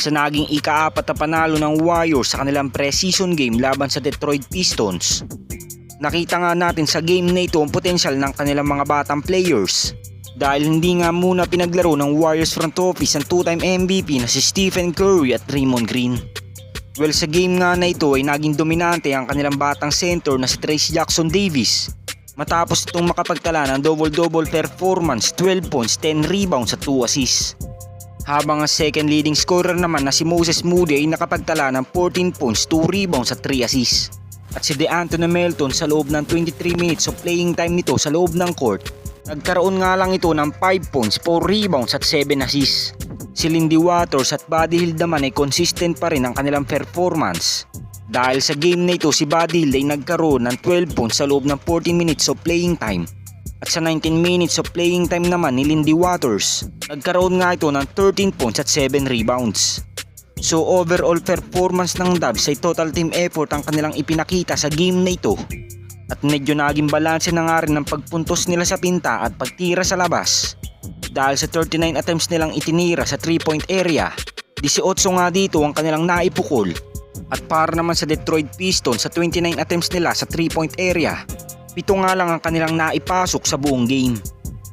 sa naging ika-4 na panalo ng Warriors sa kanilang pre-season game laban sa Detroit Pistons. Nakita nga natin sa game na ito ang potensyal ng kanilang mga batang players dahil hindi nga muna pinaglaro ng Warriors front office ang 2-time MVP na si Stephen Curry at Draymond Green. Well, sa game nga na ito ay naging dominante ang kanilang batang center na si Trayce Jackson-Davis matapos itong makapagtala ng double-double performance, 12 points, 10 rebounds at 2 assists. Habang ang second leading scorer naman na si Moses Moody ay nakapagtala ng 14 points, 2 rebounds at 3 assists. At si DeAnthony Melton sa loob ng 23 minutes of playing time nito sa loob ng court, nagkaroon nga lang ito ng 5 points, 4 rebounds at 7 assists. Si Lindy Waters at Buddy Hield naman ay consistent pa rin ang kanilang performance. Dahil sa game na ito si Buddy Hield ay nagkaroon ng 12 points sa loob ng 14 minutes of playing time. At sa 19 minutes of playing time naman ni Lindy Waters, nagkaroon nga ito ng 13 points at 7 rebounds. So overall performance ng Dubs ay total team effort ang kanilang ipinakita sa game na ito. At medyo naging balanse na nga rin ang pagpuntos nila sa pinta at pagtira sa labas. Dahil sa 39 attempts nilang itinira sa 3-point area, 18 nga dito ang kanilang naipukol. At para naman sa Detroit Pistons sa 29 attempts nila sa 3-point area, 7 nga lang ang kanilang naipasok sa buong game.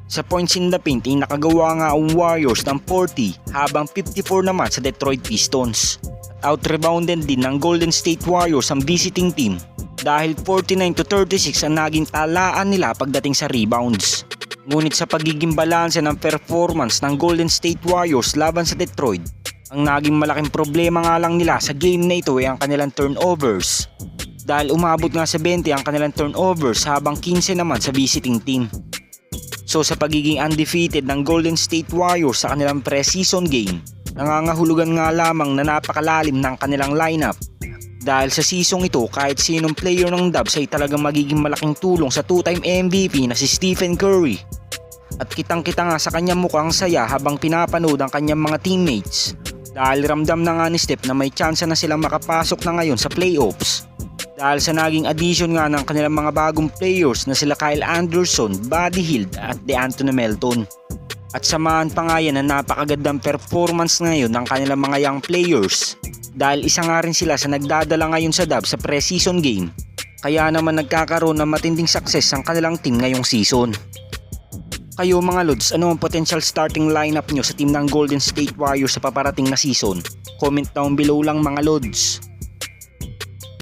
Sa points in the paint ay nakagawa nga ang Warriors ng 40 habang 54 naman sa Detroit Pistons. Out-rebounded din ng Golden State Warriors ang visiting team dahil 49-36 ang naging talaan nila pagdating sa rebounds. Ngunit sa pagiging balanse ng performance ng Golden State Warriors laban sa Detroit, ang naging malaking problema nga lang nila sa game na ito ay ang kanilang turnovers. Dahil umabot nga sa 20 ang kanilang turnovers habang 15 naman sa visiting team. So sa pagiging undefeated ng Golden State Warriors sa kanilang pre-season game, nangangahulugan nga lamang na napakalalim ng kanilang lineup. Dahil sa season ito kahit sinong player ng Dubs ay talagang magiging malaking tulong sa 2-time MVP na si Stephen Curry. At kitang-kita nga sa kanyang mukhang saya habang pinapanood ang kanyang mga teammates. Dahil ramdam na nga ni Steph na may tsansa na silang makapasok na ngayon sa playoffs. Dahil sa naging addition nga ng kanilang mga bagong players na sila Kyle Anderson, Buddy Hield at DeAnthony Melton. At samahan pa nga yan ang napakagandang performance ngayon ng kanilang mga young players. Dahil isa nga rin sila sa nagdadala ngayon sa Dubs sa pre-season game. Kaya naman nagkakaroon ng matinding success ang kanilang team ngayong season. Kayo mga Lods, ano ang potential starting lineup nyo sa team ng Golden State Warriors sa paparating na season? Comment down below lang mga Lods.